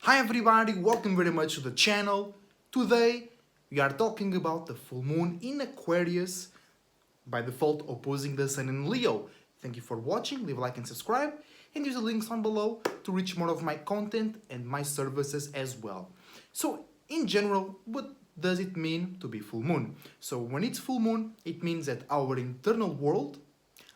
Hi everybody, welcome very much to the channel. Today we are talking about the full moon in Aquarius, by default opposing the sun in Leo. Thank you for watching, leave a like and subscribe, and use the links down below to reach more of my content and my services as well. So in general, what does it mean to be full moon? So when it's full moon, it means that our internal world,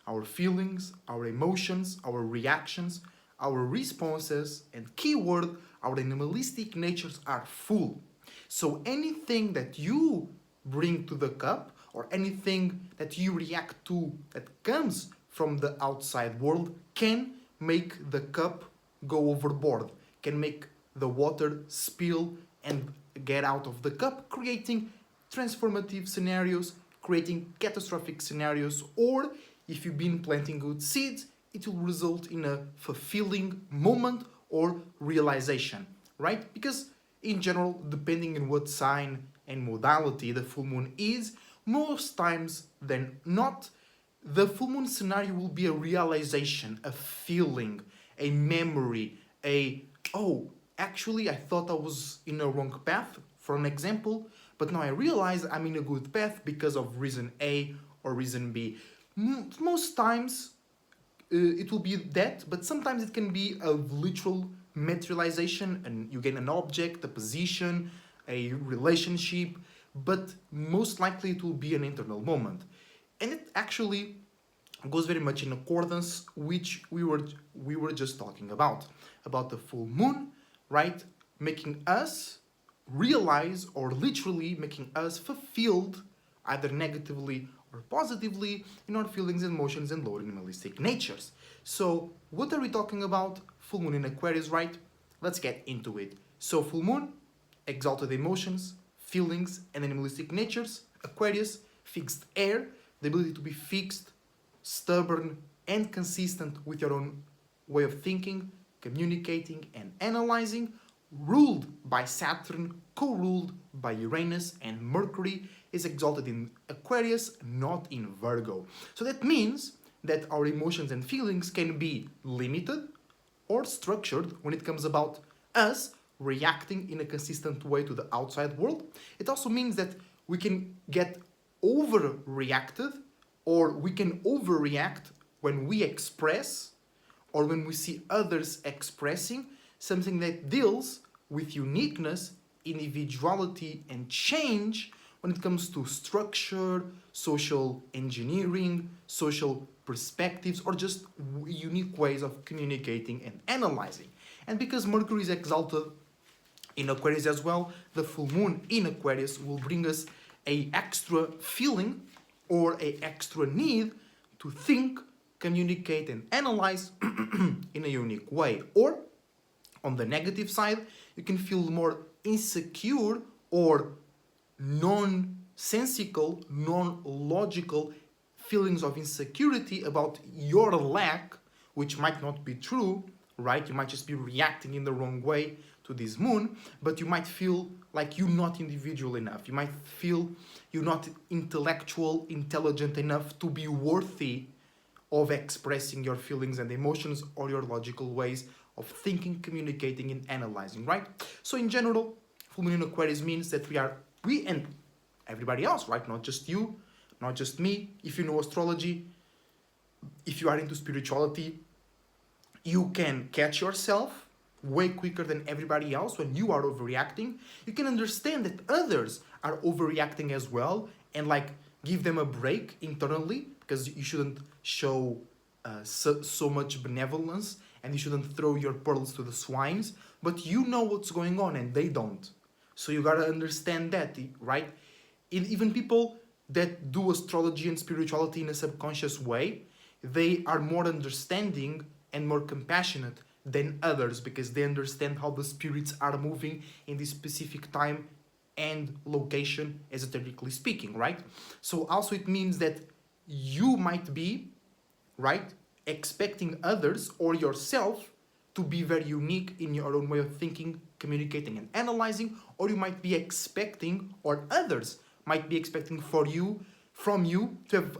our feelings, our emotions, our reactions, our responses, and keyword, our animalistic natures are full. So anything that you bring to the cup or anything that you react to that comes from the outside world can make the cup go overboard, can make the water spill and get out of the cup, creating transformative scenarios, creating catastrophic scenarios, or if you've been planting good seeds, it will result in a fulfilling moment or realization, right? Because in general, depending on what sign and modality the full moon is, most times than not, the full moon scenario will be a realization, a feeling, a memory, oh, actually I thought I was in a wrong path, for an example, but now I realize I'm in a good path because of reason A or reason B. Most times it will be that, but sometimes it can be a literal materialization and you gain an object, a position, a relationship, but most likely it will be an internal moment. And it actually goes very much in accordance which we were just talking about the full moon, right? Making us realize, or literally making us fulfilled, either negatively or positively, in our feelings, emotions, and lower animalistic natures. So what are we talking about? Full moon in Aquarius, right? Let's get into it. So full moon, exalted emotions, feelings, and animalistic natures. Aquarius, fixed air, the ability to be fixed, stubborn, and consistent with your own way of thinking, communicating, and analyzing. Ruled by Saturn, co-ruled by Uranus, and Mercury is exalted in Aquarius, not in Virgo. So that means that our emotions and feelings can be limited or structured when it comes about us reacting in a consistent way to the outside world. It also means that we can get overreacted, or we can overreact when we express or when we see others expressing something that deals with uniqueness, individuality, and change when it comes to structure, social engineering, social perspectives, or just unique ways of communicating and analyzing. And because Mercury is exalted in Aquarius as well, the full moon in Aquarius will bring us a extra feeling or a extra need to think, communicate, and analyze in a unique way. Or on the negative side, you can feel more insecure or nonsensical, non-logical feelings of insecurity about your lack, which might not be true, right? You might just be reacting in the wrong way to this moon, but you might feel like you're not individual enough. You might feel you're not intellectual, intelligent enough to be worthy of expressing your feelings and emotions or your logical ways of thinking, communicating, and analyzing, right? So in general, full moon in Aquarius means that we and everybody else, right? Not just you, not just me. If you know astrology, if you are into spirituality, you can catch yourself way quicker than everybody else when you are overreacting. You can understand that others are overreacting as well and give them a break internally, because you shouldn't show so much benevolence and you shouldn't throw your pearls to the swines, but you know what's going on and they don't. So you gotta understand that, right? Even people that do astrology and spirituality in a subconscious way, they are more understanding and more compassionate than others, because they understand how the spirits are moving in this specific time and location, esoterically speaking, right? So also it means that you might be, right, expecting others or yourself to be very unique in your own way of thinking, communicating, and analyzing, or you might be expecting, or others might be expecting from you to have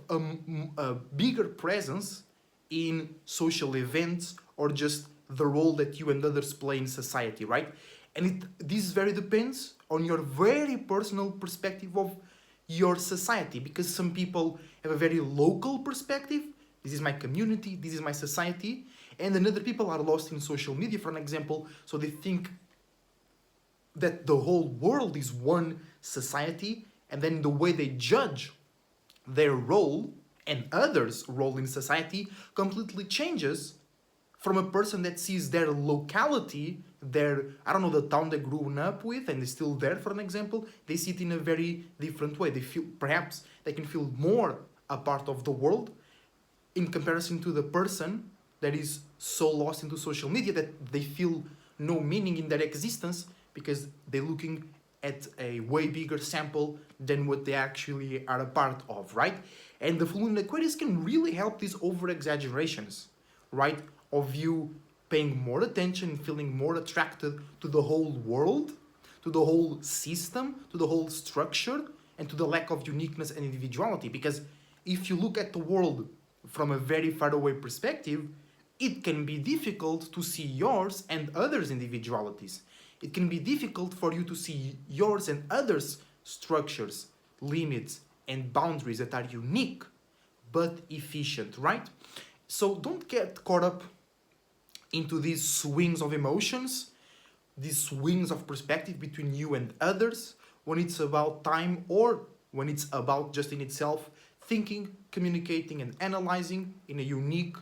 a bigger presence in social events or just the role that you and others play in society, right? And this very depends on your very personal perspective of your society, because some people have a very local perspective. This is my community, this is my society. And another people are lost in social media, for an example, so they think that the whole world is one society, and then the way they judge their role and others' role in society completely changes from a person that sees their locality, their, I don't know, the town they grew up with and is still there, for an example. They see it in a very different way. They feel, perhaps they can feel more a part of the world in comparison to the person that is so lost into social media that they feel no meaning in their existence, because they're looking at a way bigger sample than what they actually are a part of, right? And the full moon in Aquarius can really help these over-exaggerations, right? Of you paying more attention, feeling more attracted to the whole world, to the whole system, to the whole structure, and to the lack of uniqueness and individuality. Because if you look at the world from a very far away perspective, it can be difficult to see yours and others' individualities. It can be difficult for you to see yours and others' structures, limits, and boundaries that are unique but efficient, right? So don't get caught up into these swings of emotions, these swings of perspective between you and others, when it's about time or when it's about just in itself thinking, communicating, and analyzing in a unique,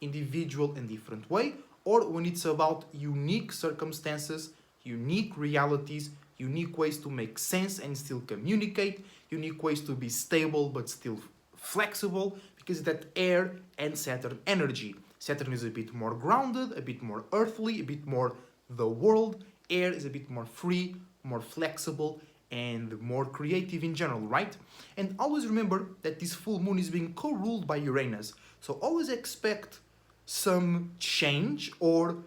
individual, and different way, or when it's about unique circumstances, unique realities, unique ways to make sense and still communicate, unique ways to be stable but still flexible, because that air and Saturn energy. Saturn is a bit more grounded, a bit more earthly, a bit more the world. Air is a bit more free, more flexible, and more creative in general, right? And always remember that this full moon is being co-ruled by Uranus. So always expect some change, or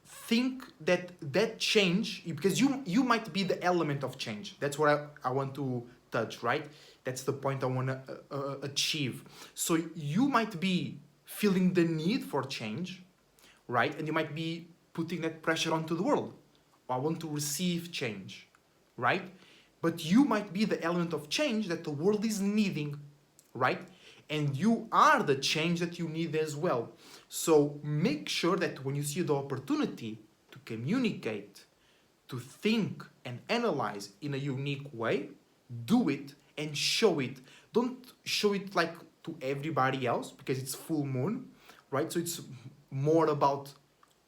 think that that change, because you might be the element of change. That's what I want to touch, right? That's the point I want to achieve. So you might be feeling the need for change, right? And you might be putting that pressure onto the world. I want to receive change, right? But you might be the element of change that the world is needing, right? And you are the change that you need as well. So make sure that when you see the opportunity to communicate, to think and analyze in a unique way, do it and show it. Don't show it like to everybody else, because it's full moon, right? So it's more about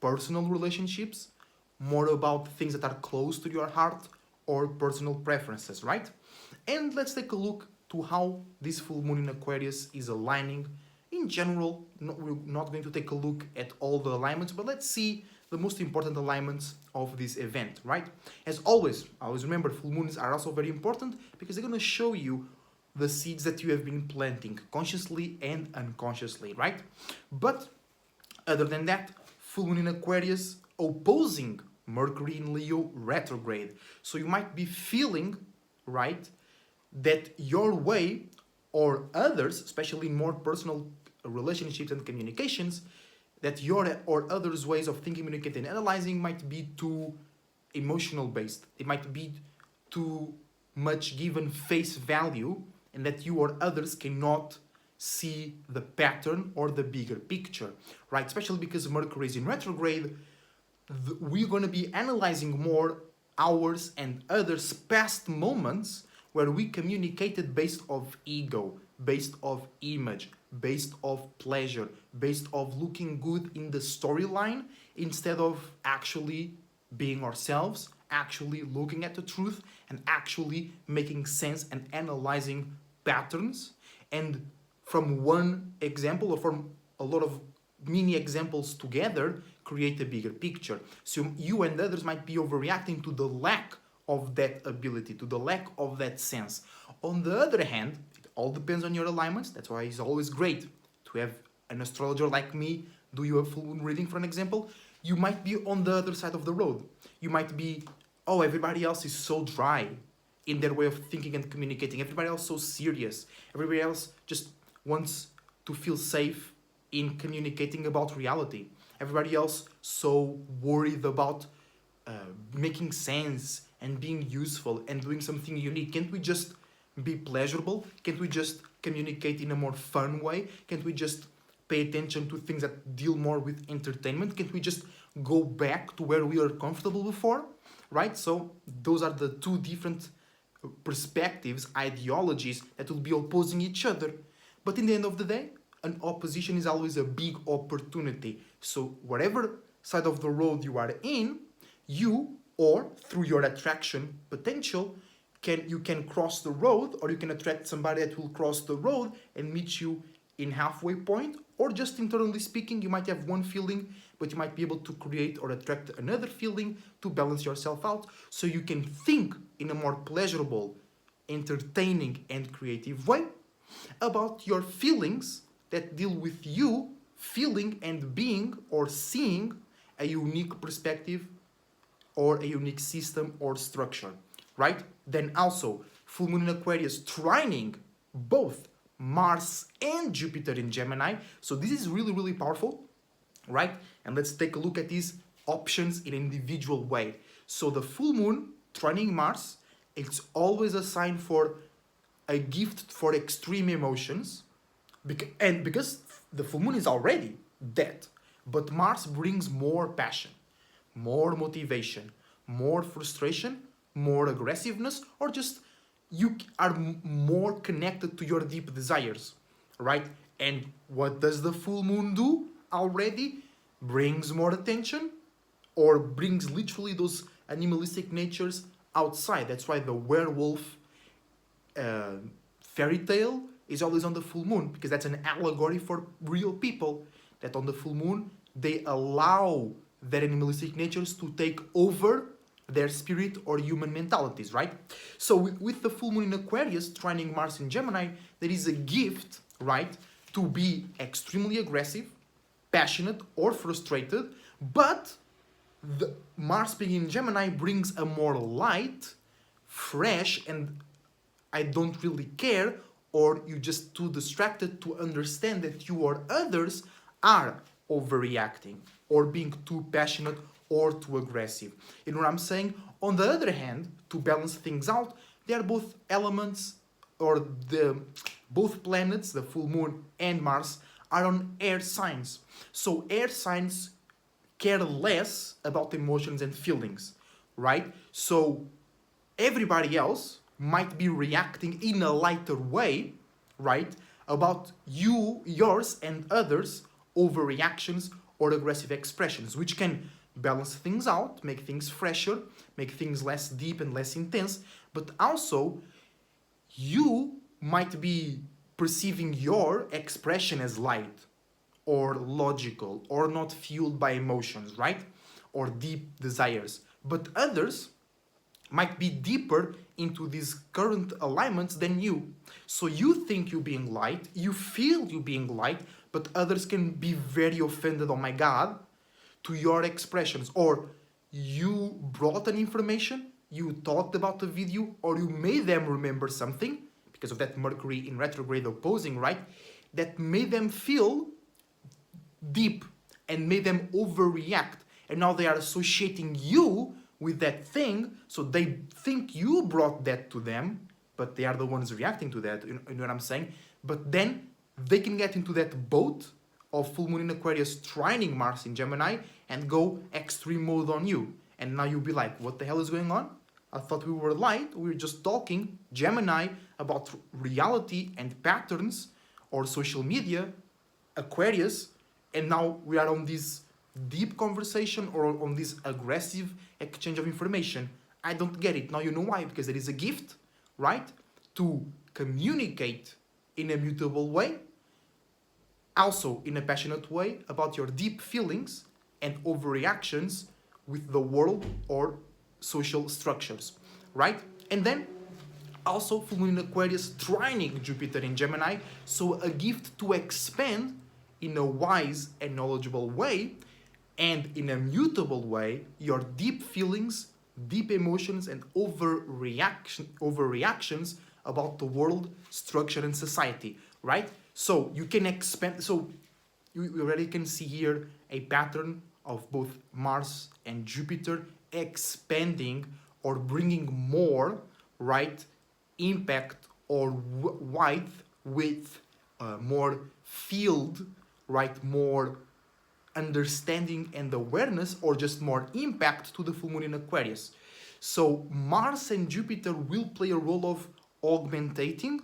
personal relationships, more about things that are close to your heart or personal preferences, right? And let's take a look to how this full moon in Aquarius is aligning in general. We're not going to take a look at all the alignments, but let's see the most important alignments of this event, right? As always remember, full moons are also very important because they're going to show you the seeds that you have been planting consciously and unconsciously, right? But other than that, full moon in Aquarius opposing Mercury in Leo retrograde. So you might be feeling, right, that your way or others, especially in more personal relationships and communications, that your or others' ways of thinking, communicating, and analyzing might be too emotional based. It might be too much given face value, and that you or others cannot see the pattern or the bigger picture, right? Especially because Mercury is in retrograde, we're going to be analyzing more ours and others' past moments where we communicated based of ego, based of image, based of pleasure, based of looking good in the storyline, instead of actually being ourselves, actually looking at the truth, and actually making sense and analyzing patterns. And from one example, or from a lot of mini examples together, create a bigger picture. So you and others might be overreacting to the lack of that ability, to the lack of that sense. On the other hand, it all depends on your alignments. That's why it's always great to have an astrologer like me do you a full moon reading, for an example. You might be on the other side of the road. You might be, oh, everybody else is so dry in their way of thinking and communicating. Everybody else so serious. Everybody else just wants to feel safe in communicating about reality. Everybody else so worried about making sense and being useful and doing something unique? Can't we just be pleasurable? Can't we just communicate in a more fun way? Can't we just pay attention to things that deal more with entertainment? Can't we just go back to where we were comfortable before? Right? So those are the two different perspectives, ideologies that will be opposing each other. But in the end of the day, an opposition is always a big opportunity. So whatever side of the road you are in, you, or through your attraction potential, you can cross the road, or you can attract somebody that will cross the road and meet you in halfway point, or just internally speaking, you might have one feeling, but you might be able to create or attract another feeling to balance yourself out, so you can think in a more pleasurable, entertaining, and creative way about your feelings that deal with you feeling and being or seeing a unique perspective or a unique system or structure, right? Then also, full moon in Aquarius trining both Mars and Jupiter in Gemini. So this is really, really powerful, right? And let's take a look at these options in an individual way. So the full moon trining Mars, it's always a sign for a gift for extreme emotions, and because the full moon is already that, but Mars brings more passion, more motivation, more frustration, more aggressiveness, or just you are more connected to your deep desires, right? And what does the full moon do already? Brings more attention, or brings literally those animalistic natures outside. That's why the werewolf fairy tale is always on the full moon, because that's an allegory for real people, that on the full moon they allow their animalistic natures to take over their spirit or human mentalities, right? So with the full moon in Aquarius trining Mars in Gemini, there is a gift, right, to be extremely aggressive, passionate, or frustrated, but the Mars being in Gemini brings a more light, fresh, and I don't really care, or you're just too distracted to understand that you or others are overreacting or being too passionate or too aggressive. You know what I'm saying? On the other hand, to balance things out, they are both elements, or both planets, the full moon and Mars, are on air signs. So air signs care less about emotions and feelings, right? So everybody else might be reacting in a lighter way, right, about yours and others' overreactions or aggressive expressions, which can balance things out, make things fresher, make things less deep and less intense, but also you might be perceiving your expression as light or logical or not fueled by emotions, right, or deep desires, but others might be deeper into these current alignments than you. So you think you being light, you feel you being light, but others can be very offended, oh my God, to your expressions. Or you brought an information, you talked about a video, or you made them remember something, because of that Mercury in retrograde opposing, right, that made them feel deep and made them overreact. And now they are associating you with that thing, so they think you brought that to them, but they are the ones reacting to that, you know what I'm saying? But then they can get into that boat of full moon in Aquarius trining Mars in Gemini and go extreme mode on you. And now you'll be like, what the hell is going on? I thought we were light, we were just talking, Gemini, about reality and patterns, or social media, Aquarius, and now we are on this deep conversation or on this aggressive exchange of information. I don't get it. Now you know why, because there is a gift, right, to communicate in a mutable way, also in a passionate way, about your deep feelings and overreactions with the world or social structures, right? And then also full moon in Aquarius trining Jupiter in Gemini, so a gift to expand in a wise and knowledgeable way, and in a mutable way, your deep feelings, deep emotions, and overreactions about the world, structure, and society, right? So you can expand. So you already can see here a pattern of both Mars and Jupiter expanding or bringing more, right, impact or width, more field, right, more understanding and awareness, or just more impact to the full moon in Aquarius. So Mars and Jupiter will play a role of augmentating,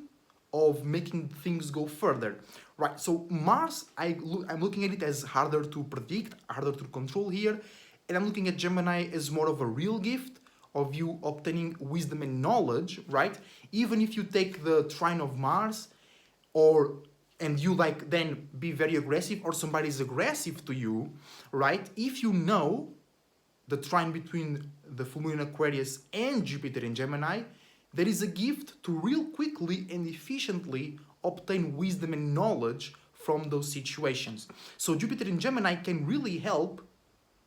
of making things go further, right? So Mars, I'm looking at it as harder to predict, harder to control here, and I'm looking at Gemini as more of a real gift of you obtaining wisdom and knowledge, right? Even if you take the trine of Mars, or and you like then be very aggressive, or somebody is aggressive to you, right? If you know the trine between the full moon in Aquarius and Jupiter in Gemini, there is a gift to real quickly and efficiently obtain wisdom and knowledge from those situations. So Jupiter in Gemini can really help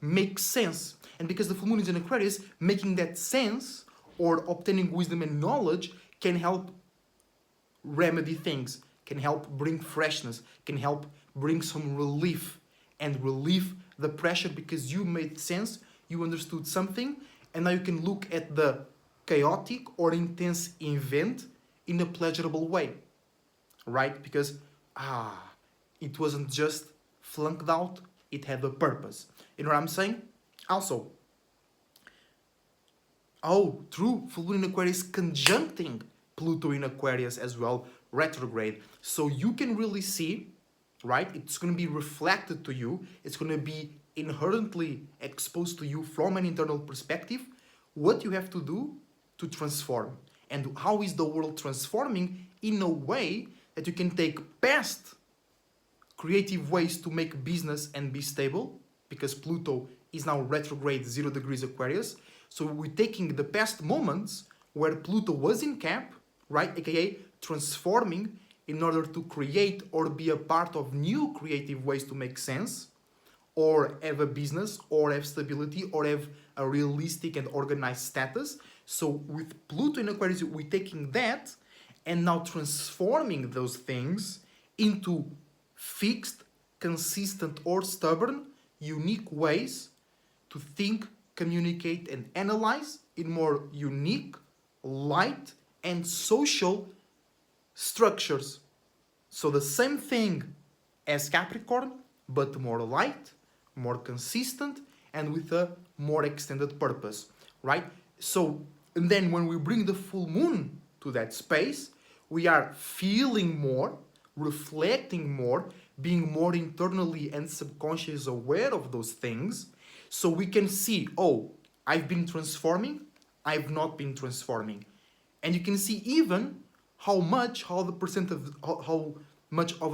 make sense. And because the full moon is in Aquarius, making that sense or obtaining wisdom and knowledge can help remedy things, can help bring freshness, can help bring some relief and relieve the pressure, because you made sense, you understood something, and now you can look at the chaotic or intense event in a pleasurable way, right? Because it wasn't just flunked out, it had a purpose. You know what I'm saying? Also, true, full moon in Aquarius conjuncting Pluto in Aquarius as well, retrograde. So you can really see, right? It's going to be reflected to you. It's going to be inherently exposed to you from an internal perspective, what you have to do to transform. And how is the world transforming in a way that you can take past creative ways to make business and be stable, because Pluto is now retrograde 0 degrees Aquarius. So we're taking the past moments where Pluto was in Cap, right, aka transforming, in order to create or be a part of new creative ways to make sense, or have a business, or have stability, or have a realistic and organized status. So with Pluto in Aquarius, we're taking that and now transforming those things into fixed, consistent, or stubborn, unique ways to think, communicate, and analyze in more unique, light, and social structures. So the same thing as Capricorn, but more light, more consistent, and with a more extended purpose, right? So, and then when we bring the full moon to that space, we are feeling more, reflecting more, being more internally and subconsciously aware of those things. So we can see, I've been transforming, I've not been transforming. And you can see even how much of a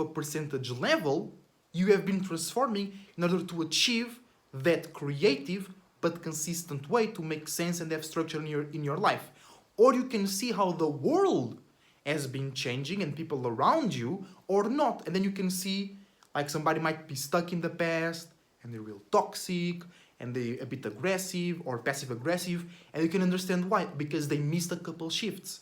percentage level you have been transforming in order to achieve that creative but consistent way to make sense and have structure in your life. Or you can see how the world has been changing and people around you, or not. And then you can see like somebody might be stuck in the past and they're real toxic and they're a bit aggressive or passive aggressive, and you can understand why, because they missed a couple shifts.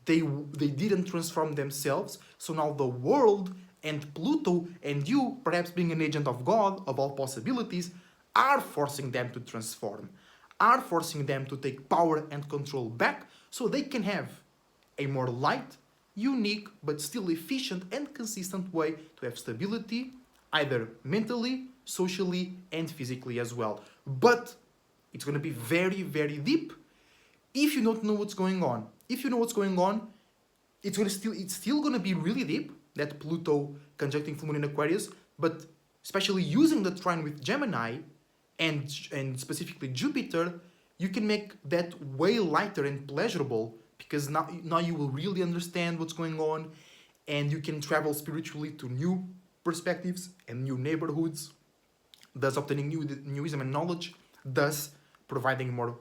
They didn't transform themselves, so now the world and Pluto and you, perhaps being an agent of God, of all possibilities, are forcing them to transform, are forcing them to take power and control back so they can have a more light, unique, but still efficient and consistent way to have stability, either mentally, socially, and physically as well. But it's going to be very, very deep if you don't know what's going on. If you know what's going on, it's still going to be really deep, that Pluto conjuncting full moon in Aquarius, but especially using the trine with Gemini and specifically Jupiter, you can make that way lighter and pleasurable, because now you will really understand what's going on, and you can travel spiritually to new perspectives and new neighborhoods, thus obtaining new wisdom and knowledge, thus providing more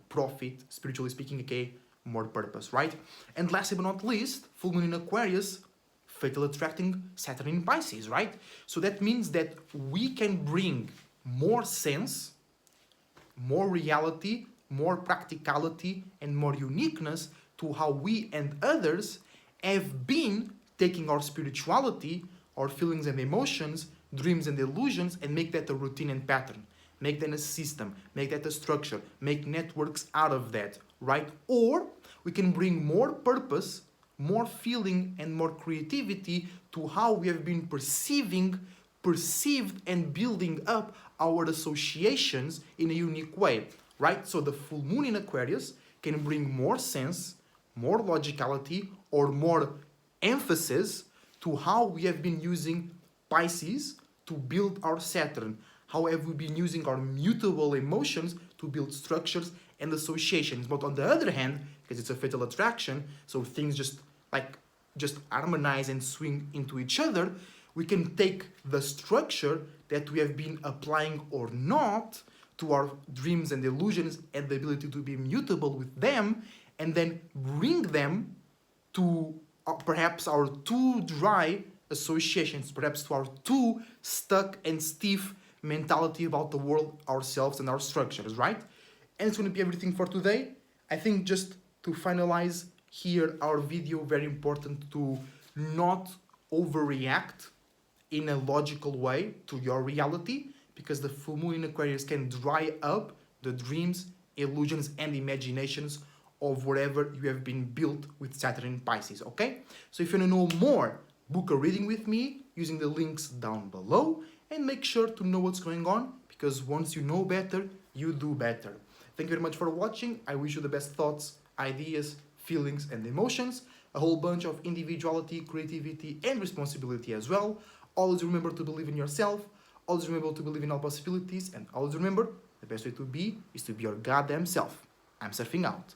profit, spiritually speaking, aka more purpose, right? And lastly but not least, full moon in Aquarius, fatal attracting Saturn in Pisces, right? So that means that we can bring more sense, more reality, more practicality, and more uniqueness to how we and others have been taking our spirituality, our feelings and emotions, dreams and illusions, and make that a routine and pattern. make that a system, make that a structure, make networks out of that, right? Or we can bring more purpose, more feeling, and more creativity to how we have been perceived and building up our associations in a unique way, right? So the full moon in Aquarius can bring more sense, more logicality, or more emphasis to how we have been using Pisces to build our Saturn. How have we been using our mutable emotions to build structures and associations? But on the other hand, because it's a fatal attraction, so things just harmonize and swing into each other, we can take the structure that we have been applying or not to our dreams and illusions and the ability to be mutable with them, and then bring them to perhaps our too dry associations, perhaps to our too stuck and stiff mentality about the world, ourselves, and our structures, right? And it's going to be everything for today. I think just to finalize here our video, very important to not overreact in a logical way to your reality, because the full moon in Aquarius can dry up the dreams, illusions, and imaginations of whatever you have been built with Saturn in Pisces, okay? So if you want to know more, book a reading with me using the links down below, and make sure to know what's going on, because once you know better, you do better. Thank you very much for watching. I wish you the best thoughts, ideas, feelings, and emotions, a whole bunch of individuality, creativity, and responsibility as well. Always remember to believe in yourself, always remember to believe in all possibilities, and always remember, the best way to be is to be your goddamn self. I'm surfing out.